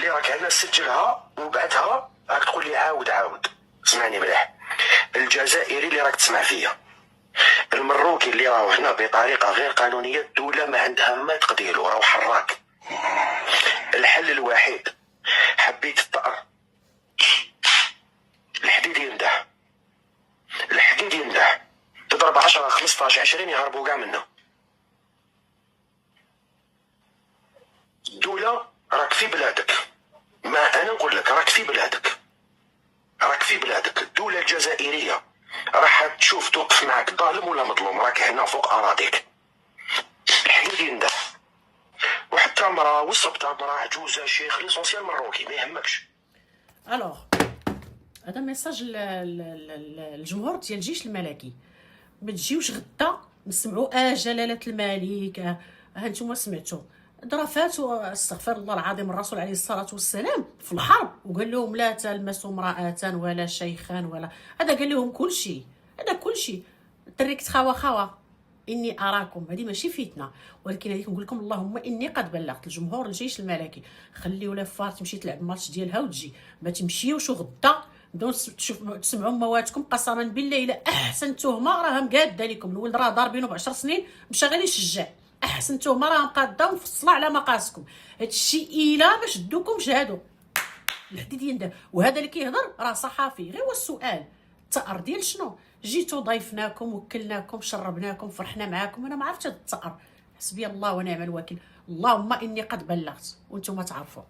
لي راك هنا سجلها وبعدها راك تقول لي عاود. اسمعني مليح. الجزائري اللي راك تسمع فيا، المروكي اللي راهو هنا بطريقه غير قانونيه، الدوله ما عندها ما تقديرو، راهو حراك. الحل الوحيد، حبيت الطأر، الحديد ينده، تضرب 10 15 20 يهربوا كاع منه. الدولة راك في بلادك، ما انا نقول لك راك في بلادك. الدولة الجزائرية راح تشوف توقف معك ظالم ولا مظلوم، راك هنا فوق اراضيك. الحديد ينده، وحتى مرأة وصبتها، مرأة عجوزة، شيخ، ليسونسيال مروكي، ما يهمكش. الوغ هذا ميساج الجمهور ديال الجيش الملكي. ما تجيوش غدا نسمعوا جلاله الملك، هانتوما سمعتوا ضرفات استغفر الله العظيم الرسول عليه الصلاه والسلام في الحرب، وقال لهم لا تلمسوا امراه ولا شيخا ولا هذا، قال لهم كل شيء. الدري خوا اني اراكم، هذه ماشي فتنه، ولكن هذيك نقول لكم اللهم اني قد بلغت. الجمهور الجيش الملكي خليوا لها تمشي تلعب الماتش ديالها وتجي، ما تمشيوش غدا بدون تسمعوا مواتكم. قسما بالله الا احسن تهمه راه مقاده لكم. الولد راه ضاربينه ب10 سنين مشى غير يشجع، احسن تهمه راه مقاده ومفصله على مقاسكم. هادشي الا ما شدوكمش هادو الحديد ينده. وهذا اللي كيهضر راه صحفي. غير هو السؤال الثأر ديال شنو؟ جيتو ضيفناكم وكلناكم شربناكم فرحنا معاكم، انا ما عرفتش هذا الثأر. حسبي الله ونعم الوكيل. اللهم اني قد بلغت وانتم تعرفوا.